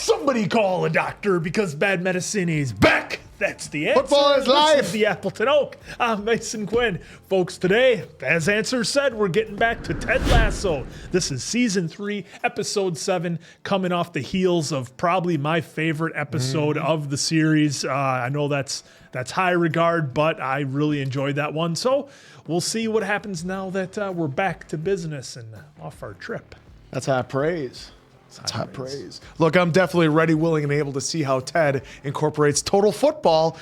Somebody call a doctor because bad medicine is back. That's the answer. Football is life. This is the Appleton Oak. I'm Mason Quinn. Folks, today, as Answer said, we're getting back to Ted Lasso. This is season 3, episode 7, coming off the heels of probably my favorite episode of the series. I know that's high regard, but I really enjoyed that one. So we'll see what happens now that we're back to business and off our trip. That's high praise. That's high praise. Look, I'm definitely ready, willing, and able to see how Ted incorporates total football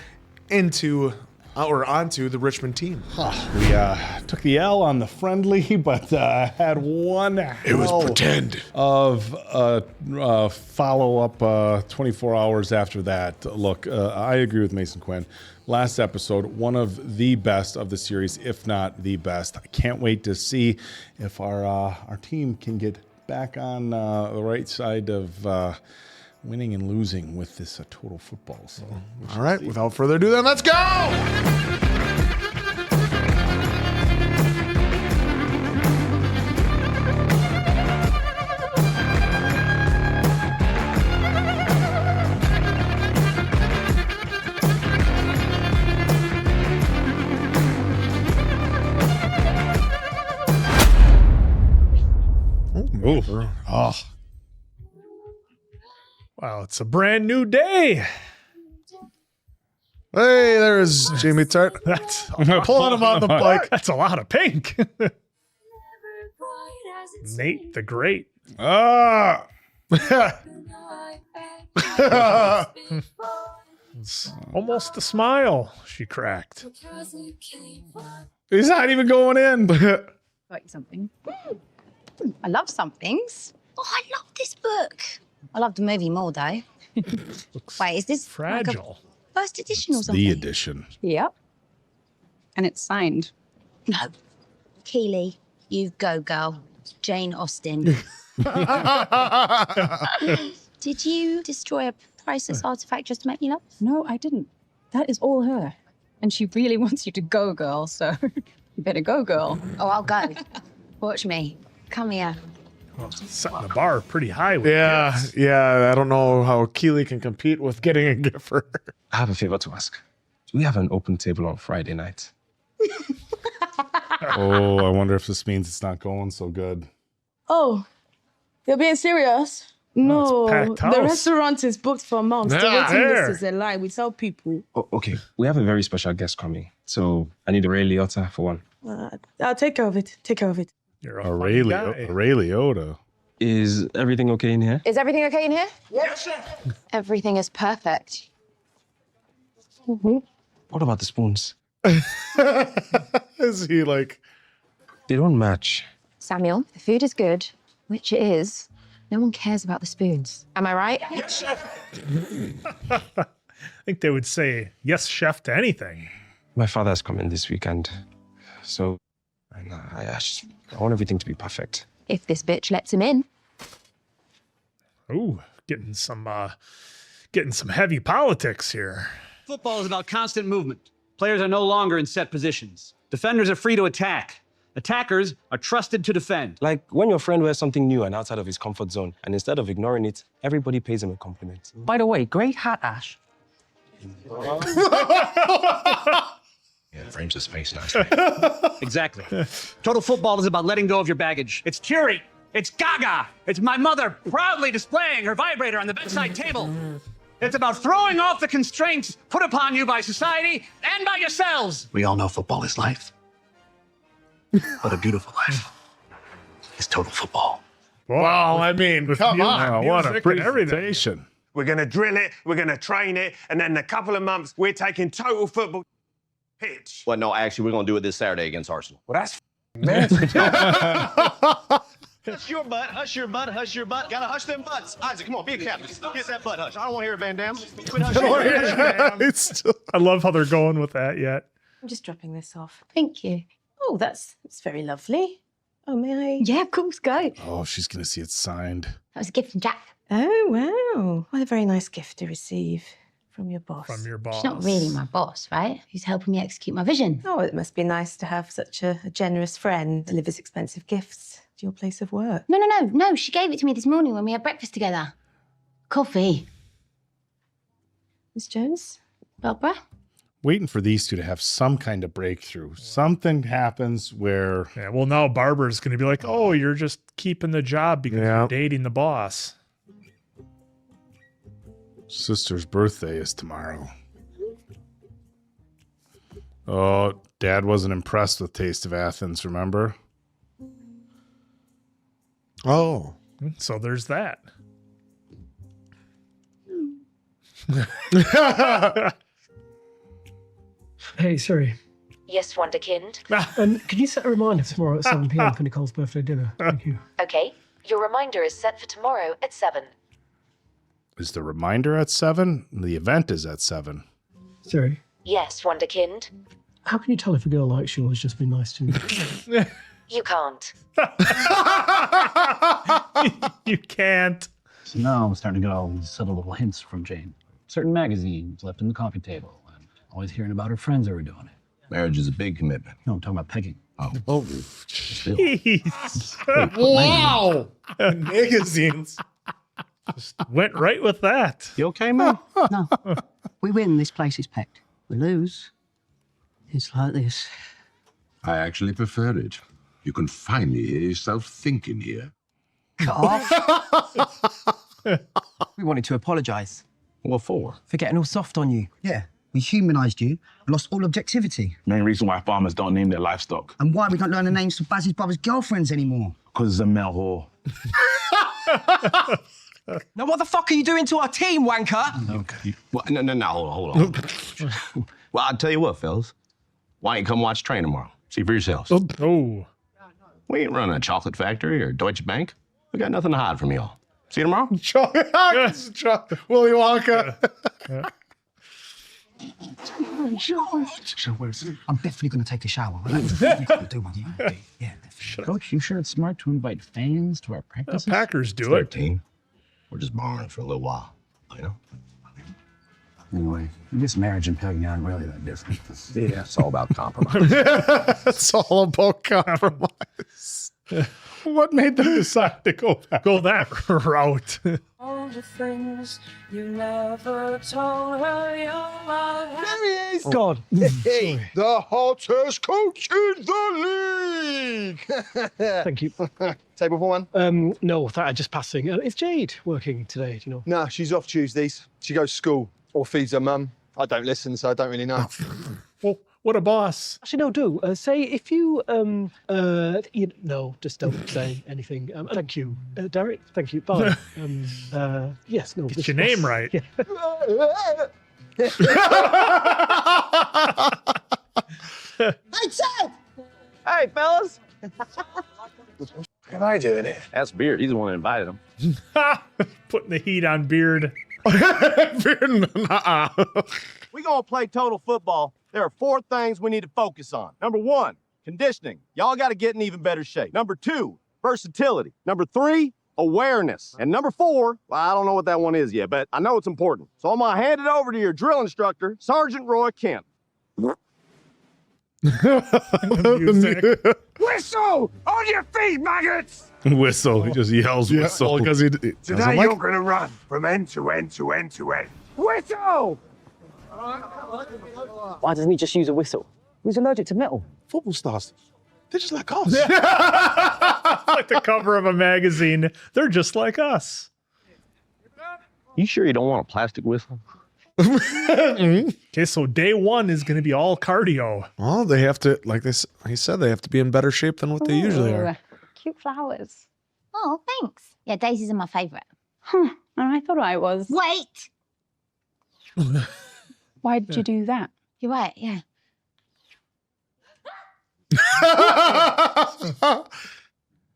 onto the Richmond team. We took the L on the friendly, but had one of follow-up 24 hours after that. Look, I agree with Mason Quinn. Last episode, one of the best of the series, if not the best. I can't wait to see if our team can get back on the right side of winning and losing with this total football. So, all right, without further ado, then let's go! Oh. Wow, it's a brand new day. Hey, there's Jamie Tart. That's Pulling him on the bike. That's a lot of pink. Nate the Great. It's almost a smile she cracked. He's not even going in. Like something. I love somethings. Oh, I love this book. I love the movie more, though. Wait, is this fragile? Like a first edition or something? The edition. Yep. And it's signed. No. Keely, you go, girl. Jane Austen. Did you destroy a priceless artifact just to make me laugh? No, I didn't. That is all her. And she really wants you to go, girl, so you better go, girl. Oh, I'll go. Watch me. Come here. Well, setting the bar pretty high with gifts. Yeah. I don't know how Keely can compete with getting a gift for her. I have a favor to ask. Do we have an open table on Friday night? Oh, I wonder if this means it's not going so good. Oh, you're being serious? No, it's packed house. The restaurant is booked for months. The waiting there. list is a lie. We tell people. Oh, okay, we have a very special guest coming. So I need a Ray Liotta for one. I'll take care of it. Take care of it. You're A Ray Liotta. Is everything okay in here? Is everything okay in here? Yes, chef. Everything is perfect. What about the spoons? Is he like... They don't match. Samuel, the food is good, which it is. No one cares about the spoons. Am I right? Yes, chef. I think they would say yes, chef, to anything. My father's coming this weekend, so I want everything to be perfect. If this bitch lets him in. Ooh, getting some heavy politics here. Football is about constant movement. Players are no longer in set positions. Defenders are free to attack. Attackers are trusted to defend. Like when your friend wears something new and outside of his comfort zone, and instead of ignoring it, everybody pays him a compliment. By the way, great hat, Ash. Yeah, frames his face nicely. Exactly. Total football is about letting go of your baggage. It's Curie. It's Gaga. It's my mother proudly displaying her vibrator on the bedside table. It's about throwing off the constraints put upon you by society and by yourselves. We all know football is life. But a beautiful life is total football. Wow, I mean, come on. What a Music and everything. presentation. We're going to drill it, we're going to train it, and then in a couple of months, we're taking total football pitch. Well, no, actually, we're going to do it this Saturday against Arsenal. Well, that's Hush your butt, hush your butt, hush your butt. Gotta hush them butts. Isaac, come on, be a captain. Get that butt hush. I don't want to hear it, Van Damme. Quit hushing. I love how they're going with that yet. I'm just dropping this off. Thank you. Oh, that's very lovely. Oh, may I? Yeah, of course, go. Oh, she's going to see it signed. That was a gift from Jack. Oh, wow. What a very nice gift to receive from your boss. From your boss. She's not really my boss, right? Who's helping me execute my vision. Oh, it must be nice to have such a generous friend delivers expensive gifts to your place of work. No. She gave it to me this morning when we had breakfast together. Coffee. Miss Jones? Barbara? Waiting for these two to have some kind of breakthrough. Something happens where... Yeah, well, now Barbara's going to be like, oh, you're just keeping the job because you're dating the boss. Sister's birthday is tomorrow. Oh, Dad wasn't impressed with Taste of Athens, remember? Oh. So there's that. Hey, sorry. Yes, Wonderkind. Can you set a reminder for tomorrow at 7 p.m. for Nicole's birthday dinner? Thank you. Okay, your reminder is set for tomorrow at 7. Is the reminder at 7? The event is at 7. Sorry. Yes, Wonderkind. How can you tell if a girl likes you or has just been nice to you? You can't. You can't. So now I'm starting to get all these subtle little hints from Jane. Certain magazines left in the coffee table. And always hearing about her friends that were doing it. Marriage is a big commitment. No, I'm talking about pegging. Oh. Jeez. Wow. Magazines. Just went right with that. You okay, man? No. We win, this place is packed. We lose, it's like this. I actually prefer it. You can finally hear yourself thinking here. We wanted to apologise. What for? For getting all soft on you. Yeah, we humanised you, lost all objectivity. Main reason why farmers don't name their livestock. And why we don't learn the names of Baz's brother's girlfriends anymore. Because it's a male whore. Now what the fuck are you doing to our team, wanker? Okay. Well, no, hold on. Well, I'll tell you what, fellas. Why ain't come watch train tomorrow? See for yourselves. Oh. We ain't running a chocolate factory or Deutsche Bank. We got nothing to hide from y'all. See you tomorrow? Willy Wonka. I'm definitely going to take a shower. Right? Do one, yeah. Coach, you sure it's smart to invite fans to our practices? Packers do it. 13. We're just borrowing for a little while, you know? Anyway, I guess marriage and pegging aren't really that different. Yeah, it's all about compromise. It's all about compromise. What made them decide to go that route? All the things you never told her your love. There he is. God. Hey, the hottest coach in the league. Thank you. Table for one? No, that just passing. Is Jade working today, do you know? Nah, she's off Tuesdays. She goes to school or feeds her mum. I don't listen, so I don't really know. Well, what a boss. Actually, no, do. Say if you, no, just don't say anything. Thank you. Derek, thank you. Bye. Yes, no. Get your name right. Yeah. Hey, Ted! Hey, fellas! What am I doing here? That's Beard. He's the one that invited him. Putting the heat on Beard. We gonna play total football. There are 4 things we need to focus on. Number 1, conditioning. Y'all got to get in even better shape. Number 2, versatility. Number 3, awareness. And number 4, well, I don't know what that one is yet, but I know it's important. So I'm gonna hand it over to your drill instructor, Sergeant Roy Kent. Music. Whistle! On your feet, maggots! Whistle. He just yells whistle. Because he Today you're going to run from end to end to end to end. Whistle! Why doesn't he just use a whistle? He's allergic to metal. Football stars. They're just like us. It's like the cover of a magazine. They're just like us. You sure you don't want a plastic whistle? Okay, so day 1 is going to be all cardio. Well, they have to, like he said, they have to be in better shape than what they usually are. Cute flowers. Oh, thanks. Yeah, daisies are my favourite. I thought I was. Wait! Why did you do that? You're right, yeah.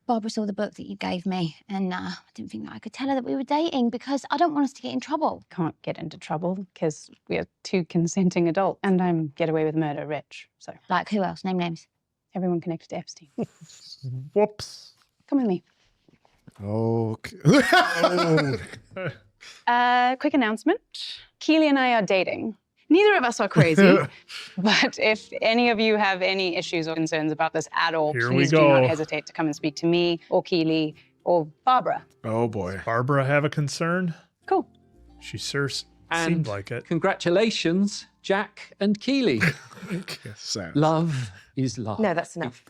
Barbara saw the book that you gave me, and I didn't think that I could tell her that we were dating because I don't want us to get in trouble. Can't get into trouble because we are 2 consenting adults, and I'm get away with murder rich. So, like who else? Name names. Everyone connected to Epstein. Whoops. Come with me. Okay. Quick announcement. Keely and I are dating. Neither of us are crazy, but if any of you have any issues or concerns about this at all, please do not hesitate to come and speak to me or Keely or Barbara. Oh boy. Barbara have a concern? Of Cool. She sure And seemed like it. Congratulations, Jack and Keely. Love is love. No, that's enough.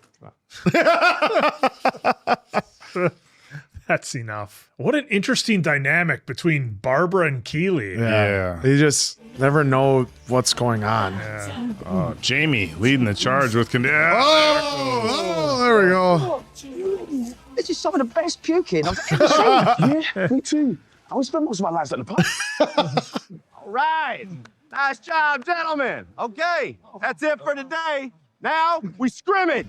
That's enough. What an interesting dynamic between Barbara and Keely. Yeah. You just never know what's going on. Oh, Jamie leading the charge with Oh, there we go. This is some of the best puking I've ever seen. Yeah, me too. I always spend most of my life at the pub. All right. Nice job, gentlemen. Okay, that's it for today. Now we scrimmage.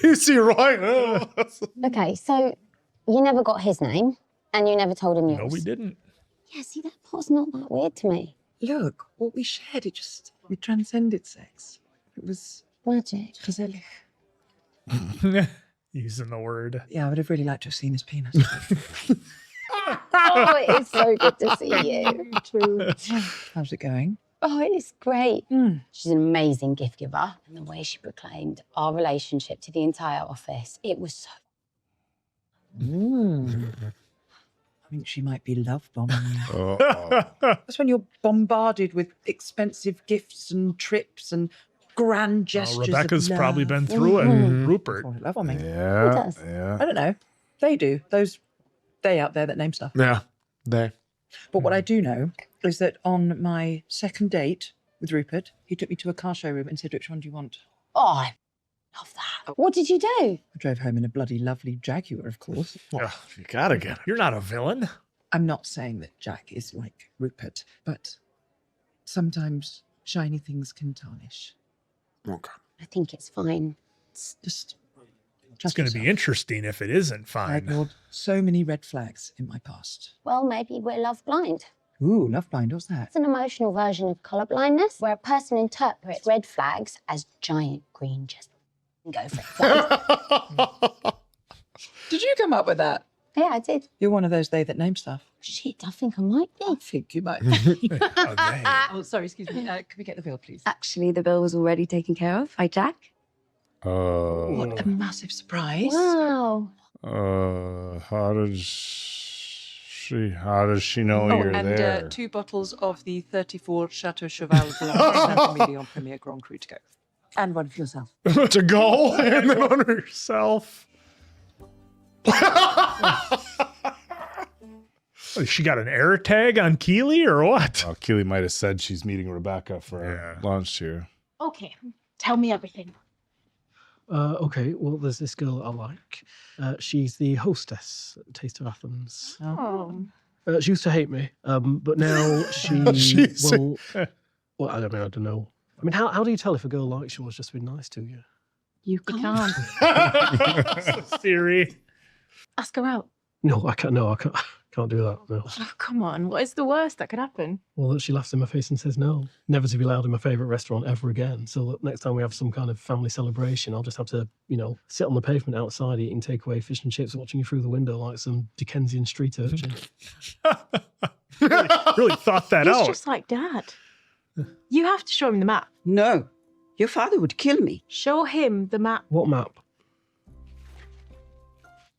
You see Roy? Okay, so you never got his name and you never told him yours. No, we didn't. Yeah, see, that part's not that weird to me. Look, what we shared, we transcended sex. It was magic. Gezellig. Using the word. Yeah, I would have really liked to have seen his penis. Oh, it is so good to see you. Too. How's it going? Oh, it is great. She's an amazing gift giver. And the way she proclaimed our relationship to the entire office, it was so... I think she might be love bombing you. That's when you're bombarded with expensive gifts and trips and grand gestures. Rebecca's of love. probably been through it. Rupert. Love bombing. Yeah. Yeah. I don't know. They do. They out there that name stuff. Yeah, they. But what I do know is that on my second date with Rupert, he took me to a car showroom and said, "Which one do you want?" Oh, I love that. What did you do? I drove home in a bloody lovely Jaguar, of course. Well, you gotta get it. You're not a villain. I'm not saying that Jack is like Rupert, but sometimes shiny things can tarnish. Okay. I think it's fine. It's just... It's going to be interesting if it isn't I fine. ignored so many red flags in my past. Well, maybe we're love blind. Ooh, love blind, what's that? It's an emotional version of colour blindness, where a person interprets red flags as giant green just go for it. Flags. Did you come up with that? Yeah, I did. You're one of those they that name stuff. Shit, I think I might be. I think you might be. Oh, sorry, excuse me. Can we get the bill, please? Actually, the bill was already taken care of by Jack. What a massive surprise. Wow. How does she know you're and there? 2 bottles of the 34 Chateau Cheval Million Premier Grand Cru to go. And one for yourself. To go and then on herself. She got an air tag on Keely or what? Oh, Keely might have said she's meeting Rebecca for lunch here. Okay, tell me everything. Okay, well, there's this girl I like. She's the hostess at the Taste of Athens. Oh. She used to hate me, but now she will. Well, I don't know. I mean, how do you tell if a girl likes you or has just been nice to you? You can't. Theory. Ask her out. No, I can't. No, I can't do that. No. Oh, come on. What is the worst that could happen? Well, that she laughs in my face and says no, never to be allowed in my favourite restaurant ever again. So that next time we have some kind of family celebration, I'll just have to, sit on the pavement outside eating takeaway fish and chips, watching you through the window like some Dickensian street urchin. really thought that He's out. just like Dad. You have to show him the map. No, your father would kill me. Show him the map. What map?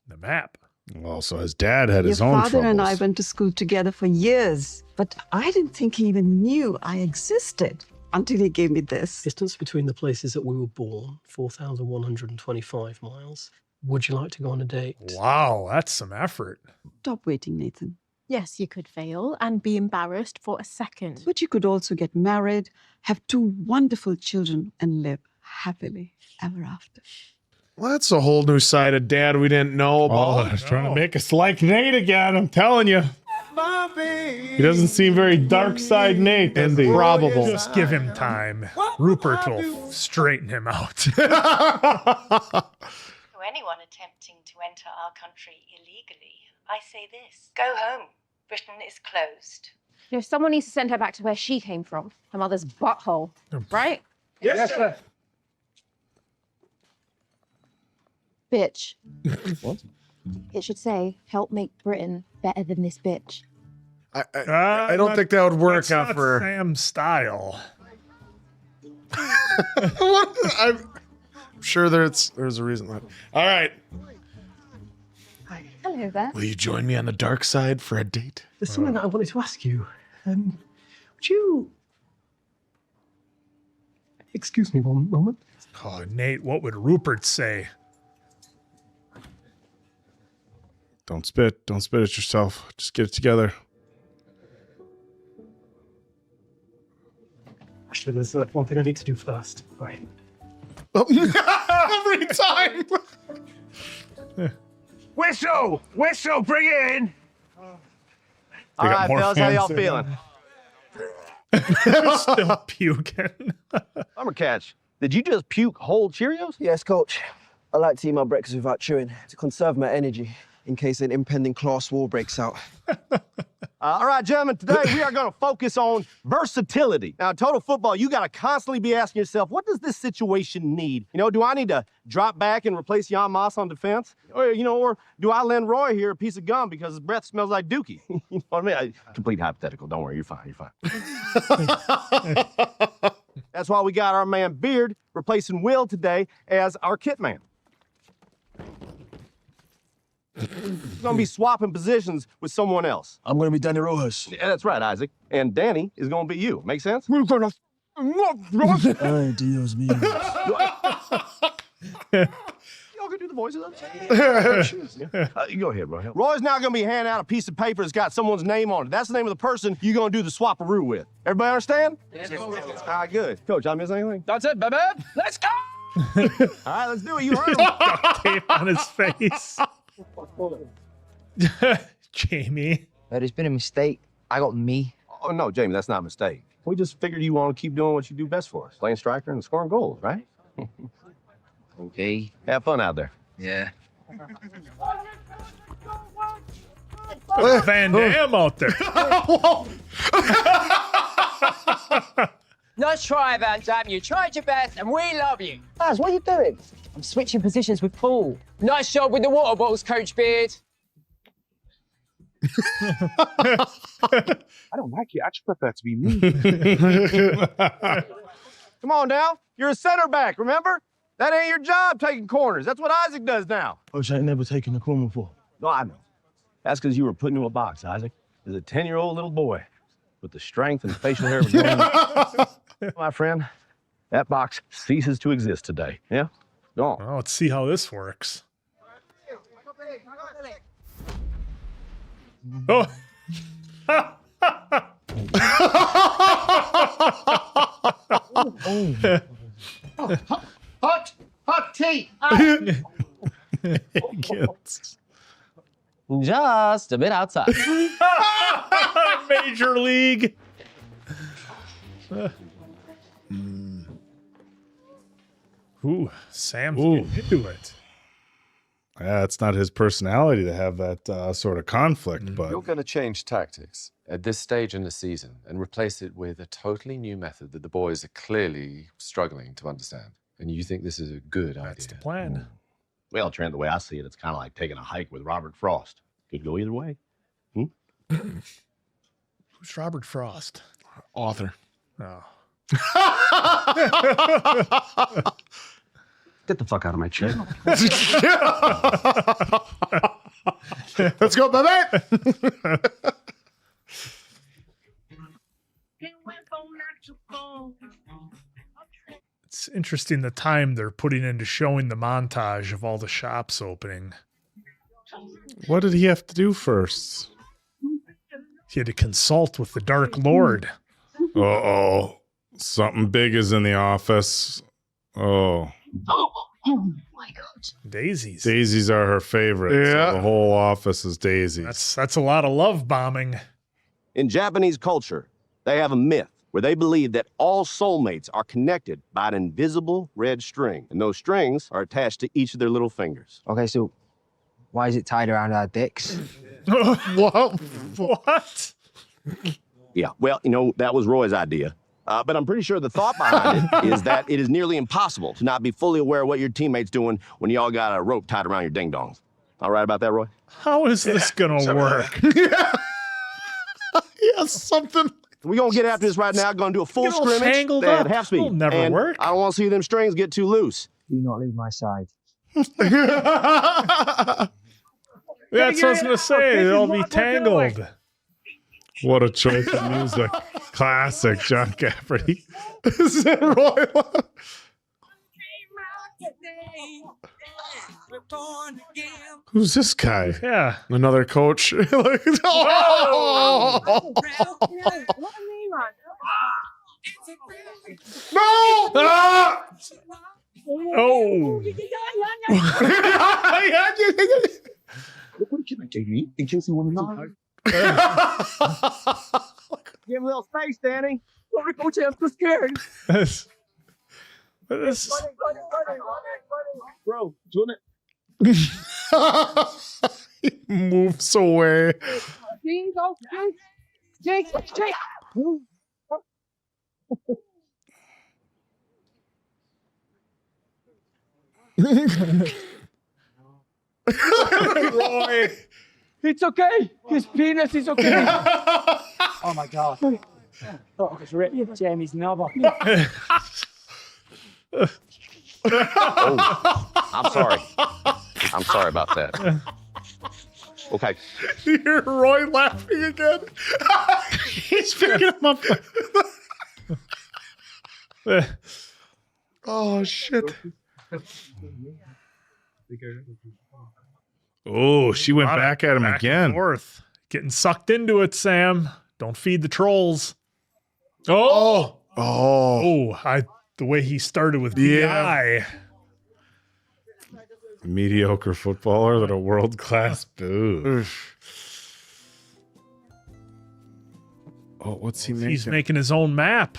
The map. Well, so his dad had his Your own father and I troubles. went to school together for years, but I didn't think he even knew I existed until he gave me this. Distance between the places that we were born, 4,125 miles. Would you like to go on a date? Wow, that's some effort. Stop waiting, Nathan. Yes, you could fail and be embarrassed for a second. But you could also get married, have 2 wonderful children, and live happily ever after. Well, that's a whole new side of Dad we didn't know about. Oh, he's trying to make us like Nate again. I'm telling you. He doesn't seem very dark side Nate. And the probable. Just give him time. Rupert will straighten him out. To anyone attempting to enter our country illegally, I say this. Go home. Britain is closed. Someone needs to send her back to where she came from, her mother's butthole, right? Yes, sir. Bitch. What? It should say, help make Britain better than this bitch. I don't think that would work out not for Sam's style. I'm sure there's a reason. All right. Hello there. Will you join me on the dark side for a date? There's something that I wanted to ask you. Would you... Excuse me one moment. Oh, Nate, what would Rupert say? Don't spit. Don't spit at yourself. Just get it together. Actually, there's one thing I need to do first. Right. Every time. Whistle! Whistle! Bring it in! All right, fellas, how y'all feeling? Still puking. Summer Catch, did you just puke whole Cheerios? Yes, coach. I like to eat my breakfast without chewing to conserve my energy in case an impending class war breaks out. All right, gentlemen, today we are going to focus on versatility. Now, in total football, you got to constantly be asking yourself, what does this situation need? You know, do I need to drop back and replace Jan Moss on defense? Or do I lend Roy here a piece of gum because his breath smells like dookie? You know what I mean? Complete hypothetical. Don't worry, you're fine, you're fine. That's why we got our man Beard replacing Will today as our kit man. He's going to be swapping positions with someone else. I'm going to be Danny Rojas. Yeah, that's right, Isaac. And Danny is going to be you. Make sense? Ay, Dios mío. Y'all can do the voices. You go ahead, Roy. Roy's now going to be handing out a piece of paper that's got someone's name on it. That's the name of the person you're going to do the swap-a-roo with. Everybody understand? Yes. All right, good. Coach, I miss anything? That's it, baby. Let's go! All right, let's do it. You heard him. Duct tape on his face. Jamie. There's been a mistake. I got me. Oh, no, Jamie, that's not a mistake. We just figured you want to keep doing what you do best for us. Playing striker and scoring goals, right? Okay. Have fun out there. Yeah. Van Damme out there. Nice try, Van Damme. You tried your best, and we love you. Baz, what are you doing? I'm switching positions with Paul. Nice job with the water bottles, Coach Beard. I don't like it. I just prefer to be me. Come on now. You're a center back, remember? That ain't your job, taking corners. That's what Isaac does now. Coach, I ain't never taken a corner before. No, I know. That's because you were put into a box, Isaac. As a 10-year-old little boy with the strength and facial hair of a grown my friend, that box ceases to exist today. Yeah? Go on. Well, let's see how this works. Oh. Hot tea. Just a bit outside. Major League. Ooh, Sam's getting into it. Yeah, it's not his personality to have that sort of conflict, but You're going to change tactics at this stage in the season and replace it with a totally new method that the boys are clearly struggling to understand. And you think this is a good idea? That's the plan. Well, Trent, the way I see it, it's kind of like taking a hike with Robert Frost. Could go either way. Who's Robert Frost? Author. Oh. Get the fuck out of my chair. Let's go, baby. It's interesting the time they're putting into showing the montage of all the shops opening. what did he have to do first? He had to consult with the Dark Lord. Uh-oh. Something big is in the office. Oh. Oh my God. Daisies. Daisies are her favorite. Yeah. So the whole office is daisies. That's a lot of love bombing. In Japanese culture, they have a myth where they believe that all soulmates are connected by an invisible red string. And those strings are attached to each of their little fingers. Okay, so why is it tied around our dicks? What? What? Yeah, well, that was Roy's idea. But I'm pretty sure the thought behind it is that it is nearly impossible to not be fully aware of what your teammate's doing when y'all got a rope tied around your ding-dongs. All right about that, Roy? How is this gonna work? Yeah, something. We're going to get after this right now. Going to do a full Get all scrimmage tangled at up. half speed. It'll never and work. I don't want to see them strings get too loose. Do not leave my side. That's what I was going to say. They'll be tangled. What a choice of music. Classic John Cafferty. Is it Roy? Who's this guy? Yeah. Another coach. Like, oh! No! Ah! Oh! Look what you gave me in case you want to Give him a little space, Danny. Sorry, Coach, I'm so scared. Bro, doing it. He moves away. Jake. Roy. It's okay. His penis is okay. Oh my God. Oh, it's ripped Jamie's knob. Oh, I'm sorry. I'm sorry about that. Okay. You hear Roy laughing again? He's picking him up. Oh, shit. Oh, she went back at him Back and again. forth. Getting sucked into it, Sam. Don't feed the trolls. Oh. The way he started with BI. Mediocre footballer that a world-class boo. Oh, what's he making? He's making his own map.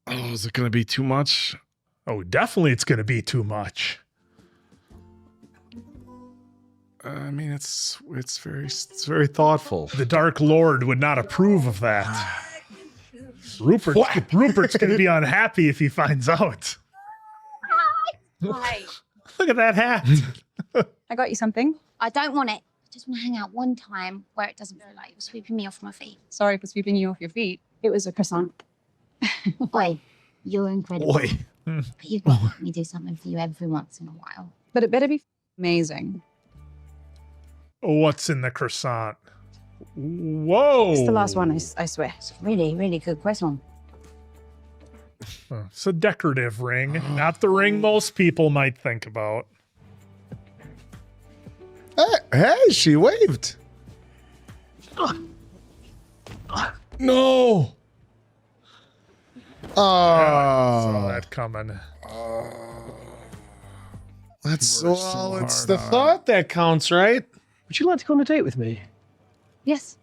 Oh, is it going to be too much? Oh, definitely it's going to be too much. I mean, it's very thoughtful. The Dark Lord would not approve of that. Rupert's going to be unhappy if he finds out. Hi. Look at that hat. I got you something. I don't want it. I just want to hang out one time where it doesn't feel like you're sweeping me off my feet. Sorry for sweeping you off your feet. It was a croissant. Oi, you're incredible. Oi. But you've got to let me do something for you every once in a while. But it better be amazing. What's in the croissant? Whoa. It's the last one, I swear. It's really, really good croissant. It's a decorative ring, not the ring most people might think about. Hey, she waved. No. Saw that coming. It's the thought that counts, right? Would you like to go on a date with me? Yes.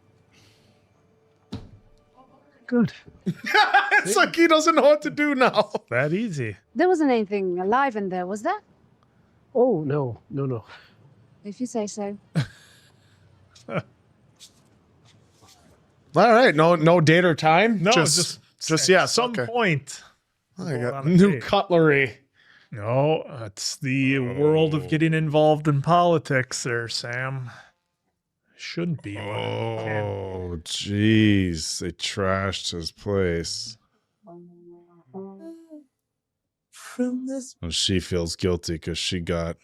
Good. It's like he doesn't know what to do now. That easy. There wasn't anything alive in there, was there? Oh, no. If you say so. All right, no date or time. No, just at yes. some okay. point. I got on a new date. cutlery. No, it's the world of getting involved in politics there, Sam. Shouldn't be. Oh, jeez. They trashed his place. Well, she feels guilty because she got...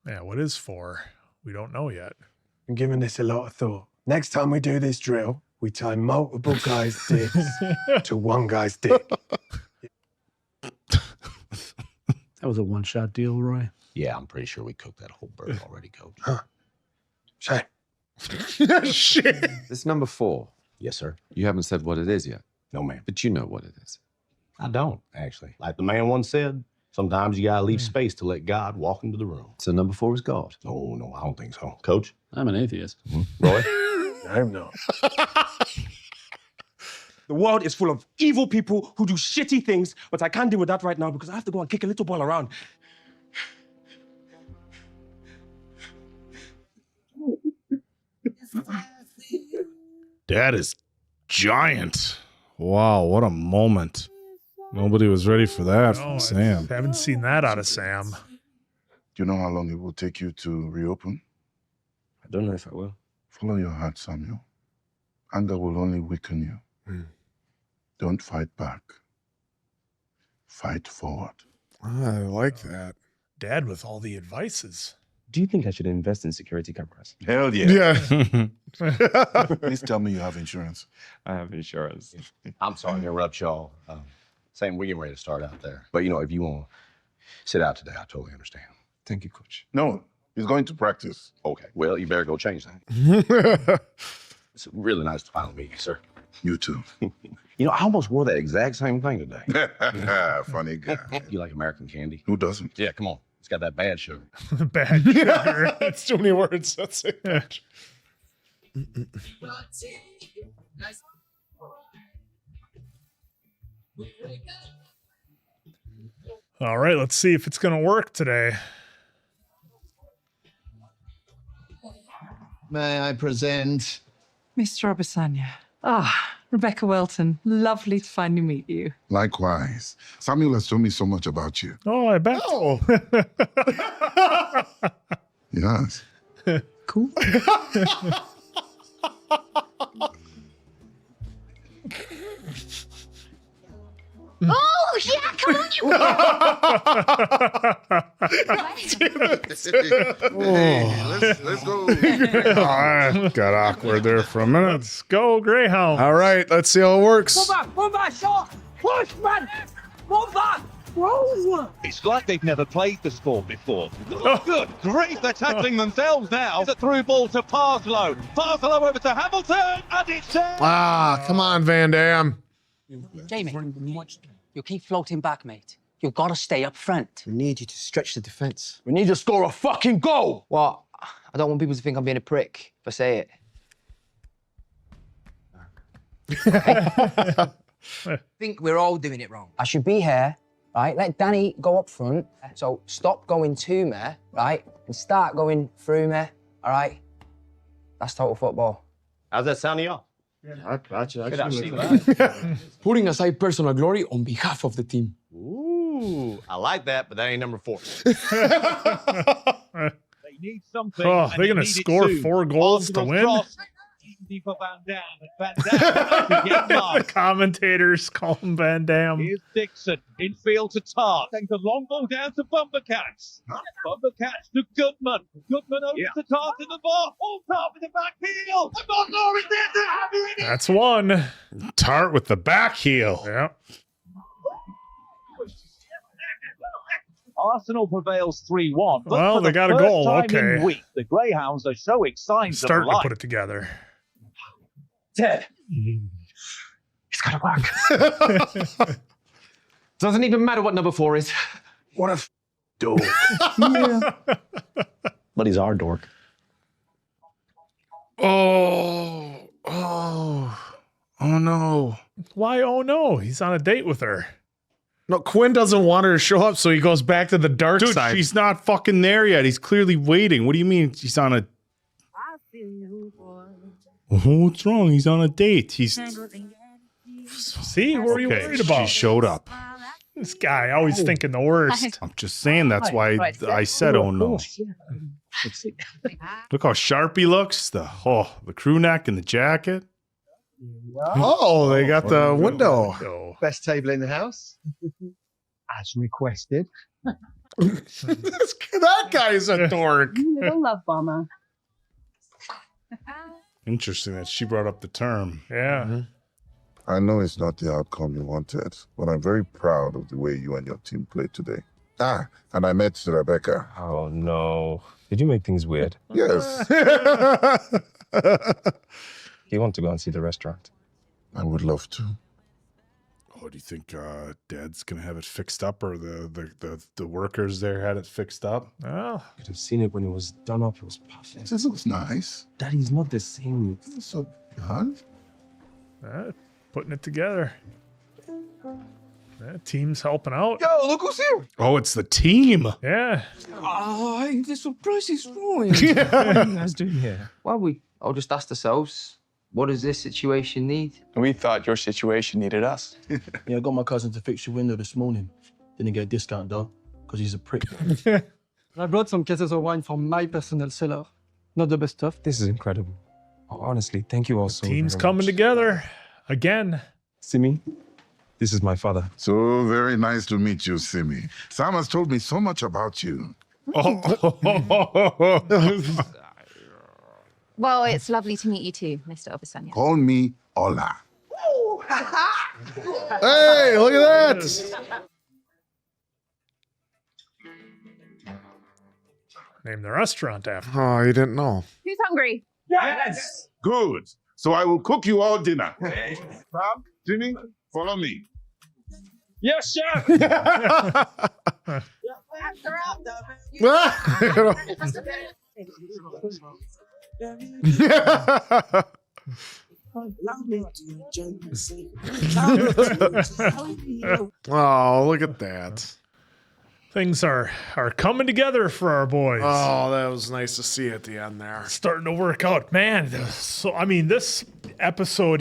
Yeah, what is for? We don't know yet. I'm giving this a lot of thought. Next time we do this drill, we tie multiple guys' dicks to one guy's dick. That was a one-shot deal, Roy. Yeah, I'm pretty sure we cooked that whole bird already, Coach. Shay. Shit. This number 4. Yes, sir. You haven't said what it is yet. No, man. But you know what it is. I don't, actually. Like the man once said, sometimes you gotta leave space to let God walk into the room. So number 4 is God. Oh, no, I don't think so. Coach? I'm an atheist. Roy? I'm not. The world is full of evil people who do shitty things, but I can't deal with that right now because I have to go and kick a little ball around. That is giant. Wow, what a moment. Nobody was ready for that from Sam. I haven't seen that out of Sam. Do you know how long it will take you to reopen? I don't know if I will. Follow your heart, Samuel. Anger will only weaken you. Don't fight back. Fight forward. I like that. Dad with all the advices. Do you think I should invest in security cameras? Hell yeah. Yeah. Please tell me you have insurance. I have insurance. I'm sorry to interrupt y'all. Saying we're getting ready to start out there. But, if you want to sit out today, I totally understand. Thank you, Coach. No, he's going to practice. Okay, well, you better go change that. It's really nice to finally meet you, sir. You too. I almost wore that exact same thing today. Funny guy. You like American candy? Who doesn't? Yeah, come on. It's got that bad sugar. Bad sugar. That's too many words. That's it. All right, let's see if it's going to work today. May I present? Mr. Obasanya. Rebecca Welton. Lovely to finally meet you. Likewise. Samuel has told me so much about you. Oh, I bet. Oh. Yes. Cool. Oh, yeah, come on, you Let's go. Got awkward there for a minute. Let's go, Greyhound. All right, let's see how it works. Move back, shot! Push, man! Move back! Roll! It's like they've never played the sport before. Oh, good grief, they're tackling themselves now. It's a through ball to Parslow. Parslow over to Hamilton, and it's there. Come on, Van Damme. Jamie, you keep floating back, mate. You've got to stay up front. We need you to stretch the defence. We need to score a fucking goal! What? I don't want people to think I'm being a prick if I say it. I think we're all doing it wrong. I should be here, right? Let Danny go up front. So stop going to me, right? And start going through me, all right? That's total football. How's that sound to y'all? Putting aside personal glory on behalf of the team. Ooh, I like that, but that ain't number 4. They need something. Oh, and they're going to need it score soon. 4 goals to Arsenal's win? cross, easy for Van Damme, and Van Damme to get The marked. commentators call him Van Damme. Here's Dixon, infield to Tart. Sends a long ball down to Bumbercats. Bumbercats to Goodman. Goodman over to Tart in the bar. All Tart with the back heel. And Butler is there to have it. That's one. Tart with the back heel. Yeah. Arsenal prevails 3-1. But Well, for they the got a first goal, time okay. in weeks, the Greyhounds are showing signs Starting of to life. put it together. Ted. It's gotta work. Doesn't even matter what number 4 is. What a dork. But he's our dork. Oh no. Why, oh no? He's on a date with her. No, Quinn doesn't want her to show up, so he goes back to the dark Dude, side. she's not fucking there yet. He's clearly waiting. What do you mean she's on a... What's wrong? He's on a date. He's... See, what are you worried about? She showed up. This guy always thinking the worst. I'm just saying that's why I said, oh no. Look how sharp he looks. The crew neck and the jacket. Oh, they got the window. Best table in the house. As requested. That guy's a dork. Little love bomber. Interesting that she brought up the term. Yeah. I know it's not the outcome you wanted, but I'm very proud of the way you and your team played today. And I met Rebecca. Oh, no. Did you make things weird? Yes. Do you want to go and see the restaurant? I would love to. Oh, do you think Dad's gonna have it fixed up, or the workers there had it fixed up? Oh, Could have seen it when it was done up. It was perfect. This looks nice. Daddy's not the same. So, huh? Putting it together. Team's helping out. Yo, look who's here. Oh, it's the team. Yeah. Oh, the surprise is ruined. What are you guys doing here? Well, we all just asked ourselves, what does this situation need? We thought your situation needed us. Yeah, I got my cousin to fix your window this morning. Didn't get a discount though, because he's a prick. I brought some cases of wine from my personal cellar. Not the best stuff. This is incredible. Oh, honestly, thank you all so Team's very coming much. together again. Simi, This is my father. So very nice to meet you, Simi. Sam has told me so much about you. Well, it's lovely to meet you too, Mr. Obasanya. Call me Ola. Hey, look at that. Name the restaurant after. Oh, you didn't know. Who's hungry? Yes. Good. So I will cook you all dinner. Sam, Jimmy, follow me. Yes, chef. Oh, look at that. Things are coming together for our boys. Oh, that was nice to see at the end there. Starting to work out, man. So I mean, this episode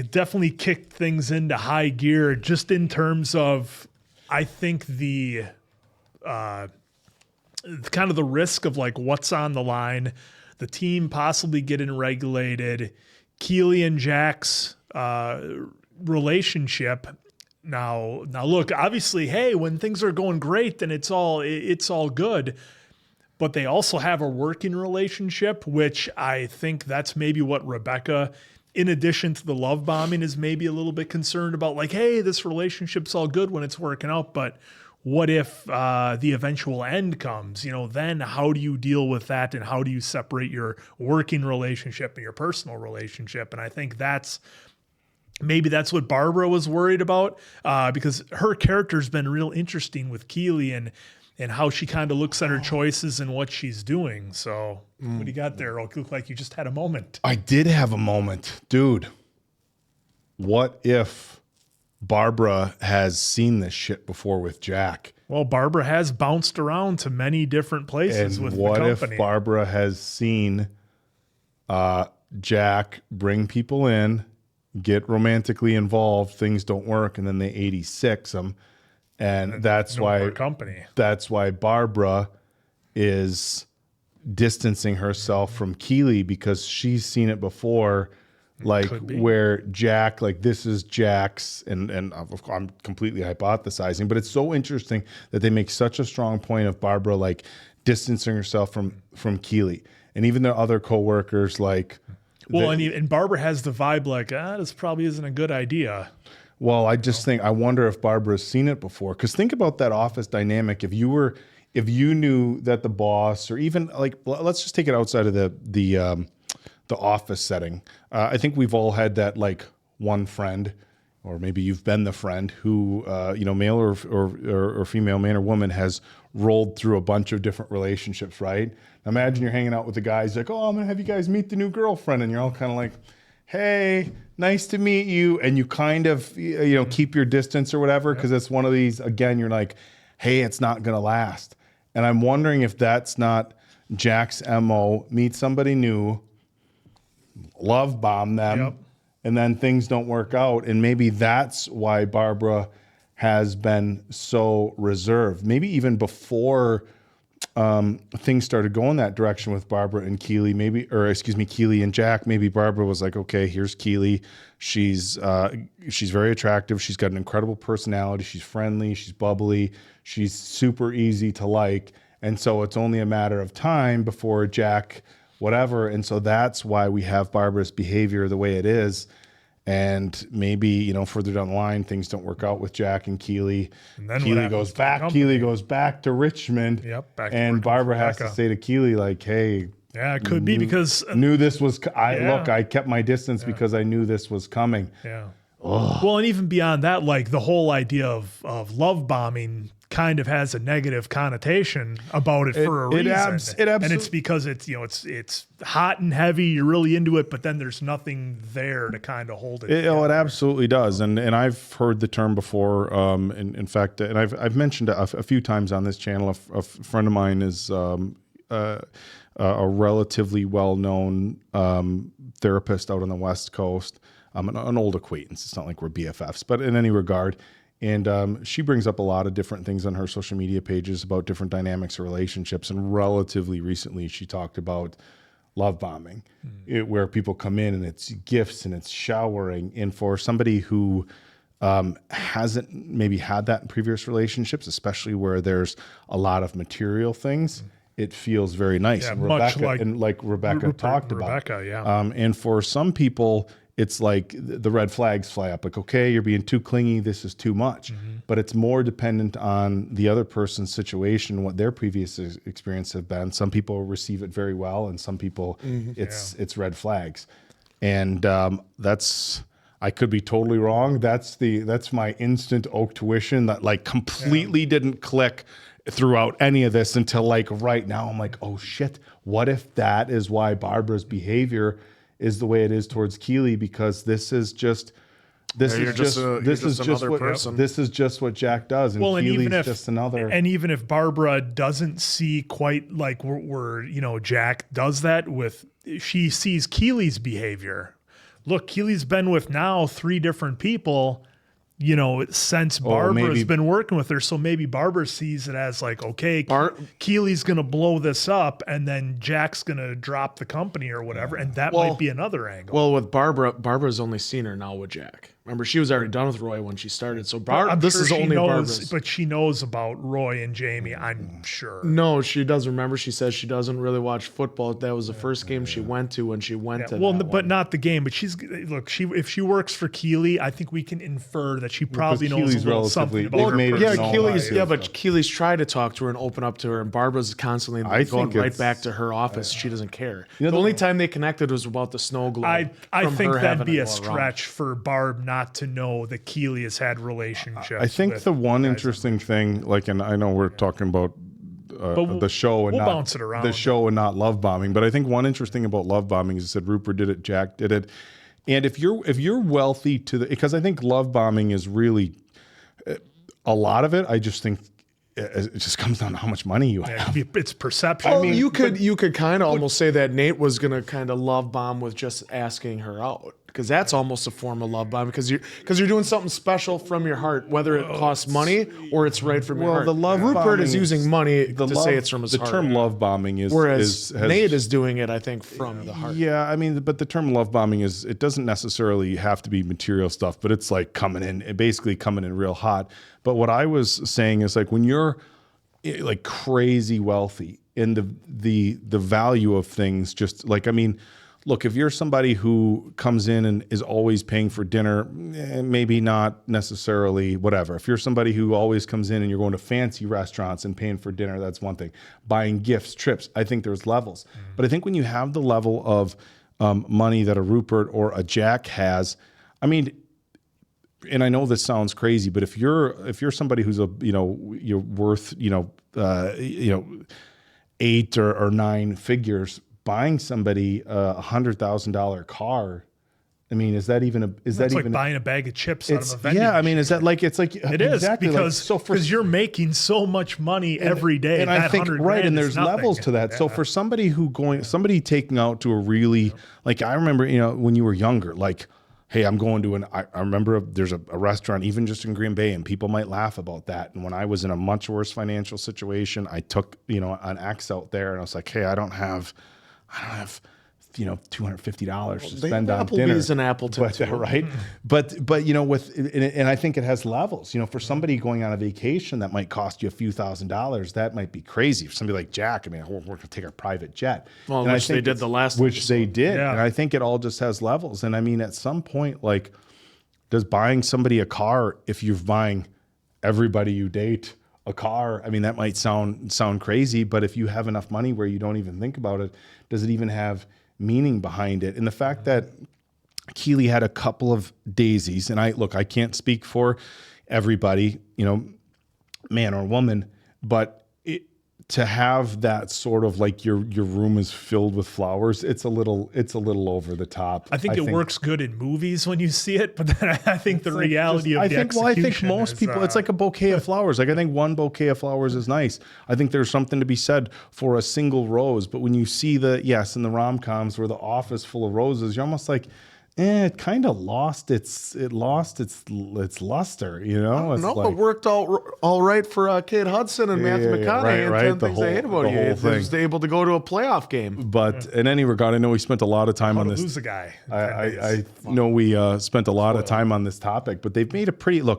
definitely kicked things into high gear, just in terms of, I think the kind of the risk of like what's on the line, the team possibly getting regulated, Keely and Jack's relationship. Now look, obviously, hey, when things are going great, then it's all good. But they also have a working relationship, which I think that's maybe what Rebecca, in addition to the love bombing, is maybe a little bit concerned about. Like, hey, this relationship's all good when it's working out, but what if the eventual end comes? Then how do you deal with that, and how do you separate your working relationship and your personal relationship? And I think maybe that's what Barbara was worried about, because her character's been real interesting with Keely and how she kind of looks at her choices and what she's doing. So what do you got there? It looked like you just had a moment. I did have a moment. Dude, what if Barbara has seen this shit before with Jack? Well, Barbara has bounced around to many different places And with what the company. if Barbara has seen Jack bring people in, get romantically involved, things don't work, and then they 86 them, and that's why company. That's why Barbara is distancing herself from Keely, because she's seen it before, like where Jack, like this is Jack's, and I'm completely hypothesizing, but it's so interesting that they make such a strong point of Barbara like distancing herself from Keely, and even the other coworkers like. Well, and Barbara has the vibe like, this probably isn't a good idea. Well, I just think, I wonder if Barbara's seen it before. Because think about that office dynamic. If you knew that the boss, or even like, let's just take it outside of the office setting. I think we've all had that like one friend, or maybe you've been the friend who, male or female, man or woman, has rolled through a bunch of different relationships, right? Imagine you're hanging out with the guys, like, oh, I'm going to have you guys meet the new girlfriend. And you're all kind of like, hey, nice to meet you. And you kind of, keep your distance or whatever, because it's one of these, again, you're like, hey, it's not going to last. And I'm wondering if that's not Jack's MO, meet somebody new, love bomb them, and then things don't work out. And maybe that's why Barbara has been so reserved. Maybe even before things started going that direction with Barbara and Keely, Keely and Jack, maybe Barbara was like, okay, here's Keely. She's very attractive. She's got an incredible personality. She's friendly. She's bubbly. She's super easy to like. And so it's only a matter of time before Jack, whatever. And so that's why we have Barbara's behavior the way it is. And maybe, further down the line, things don't work out with Jack and Keely. And then Keely goes back. Keely goes back to Richmond. Yep. And Barbara has to say to Keely, like, hey. Yeah, it could be because. Knew this was. I kept my distance because I knew this was coming. Yeah. Ugh. Well, and even beyond that, like the whole idea of love bombing kind of has a negative connotation about it for a reason. And it's because it's hot and heavy, you're really into it, but then there's nothing there to kind of hold it. It absolutely does. And I've heard the term before. In fact, and I've mentioned a few times on this channel, a friend of mine is a relatively well-known therapist out on the West Coast, an old acquaintance. It's not like we're BFFs, but in any regard. And she brings up a lot of different things on her social media pages about different dynamics of relationships. And relatively recently, she talked about love bombing, where people come in and it's gifts and it's showering. And for somebody who hasn't maybe had that in previous relationships, especially where there's a lot of material things. It feels very nice. Yeah, and much Rebecca talked about. Rebecca, yeah. And for some people, it's like the red flags fly up. Like, okay, you're being too clingy. This is too much. But it's more dependent on the other person's situation, what their previous experience have been. Some people receive it very well, and some people, it's red flags. And that's. I could be totally wrong. That's my instant Oak tuition that like completely didn't click throughout any of this until like right now. I'm like, oh shit, what if that is why Barbara's behavior is the way it is towards Keely? Because this is just what Jack does, and Keely's just another. And even if Barbara doesn't see quite like where Jack does that with, she sees Keely's behavior. Look, Keely's been with now 3 different people, since Barbara's been working with her. So maybe Barbara sees it as like, okay, Keely's going to blow this up and then Jack's going to drop the company or whatever. And that might be another angle. Well, with Barbara's only seen her now with Jack. Remember, she was already done with Roy when she started. So this is only Barbara's. But she knows about Roy and Jamie, I'm sure. No, she does. Remember, she says she doesn't really watch football. That was the first game she went to when she went to. Well, but not the game. But if she works for Keely, I think we can infer that she probably knows a little something about her. But Keely's tried to talk to her and open up to her, and Barbara's constantly going right back to her office. She doesn't care. The only time they connected was about the snow globe. I think that'd be a stretch for Barb not to know that Keely has had relationships. I think the one interesting thing, and I know we're talking about the show and we'll bounce it around. The show and not love bombing, but I think one interesting about love bombing is it said Rupert did it, Jack did it, and if you're wealthy because I think love bombing is really a lot of it. I just think it just comes down to how much money you have. It's perception. Well, you could kind of almost say that Nate was gonna kind of love bomb with just asking her out, because that's almost a form of love bomb, because you're doing something special from your heart, whether it costs money or it's right from your heart. The love Rupert is using money to say it's from his heart. The term love bombing is, whereas Nate is doing it, I think, from the heart. Yeah, I mean, but the term love bombing it doesn't necessarily have to be material stuff, but it's like basically coming in real hot. But what I was saying is like when you're like crazy wealthy and the value of things, just like, I mean, look, if you're somebody who comes in and is always paying for dinner, maybe not necessarily whatever. If you're somebody who always comes in and you're going to fancy restaurants and paying for dinner, that's one thing. Buying gifts, trips, I think there's levels. But I think when you have the level of money that a Rupert or a Jack has, I mean, and I know this sounds crazy, but if you're somebody who's you're worth 8 or 9 figures, buying somebody $100,000 car, I mean, is that even like buying a bag of chips out of a vending machine? I mean, is that like it's like it is exactly because you're making so much money every day, and I think and there's levels to that. So for somebody taking out to a really, like, I remember when you were younger, like, hey, I'm going to I remember there's a restaurant even just in Green Bay, and people might laugh about that. And when I was in a much worse financial situation, I took, an X out there, and I was like, hey, I don't have $250 to spend on dinner. Applebee's and Appleton, right? But and I think it has levels. For somebody going on a vacation that might cost you a few $1,000s, that might be crazy. For somebody like Jack, I mean, we're going to take our private jet. Well, which they did the last. Which they did, and I think it all just has levels. And I mean, at some point, like, does buying somebody a car, if you're buying everybody you date a car, I mean, that might sound crazy, but if you have enough money where you don't even think about it, does it even have meaning behind it? And the fact that Keely had a couple of daisies, and I can't speak for everybody, man or woman, but to have that sort of like your room is filled with flowers, it's a little over the top. I think it works good in movies when you see it, but then I think the reality of the execution. I think most people, it's like a bouquet of flowers. Like, I think one bouquet of flowers is nice. I think there's something to be said for a single rose, but when you see in the rom-coms where the office full of roses, you're almost like, it kind of lost its luster, you know. It's No, like, it worked all right for Kate Hudson and Matthew McConaughey. right. 10 things I hate about you. It was able to go to a playoff game. But in any regard, I know we spent a lot of time on this. Lose a guy. I know we spent a lot of time on this topic, but they've made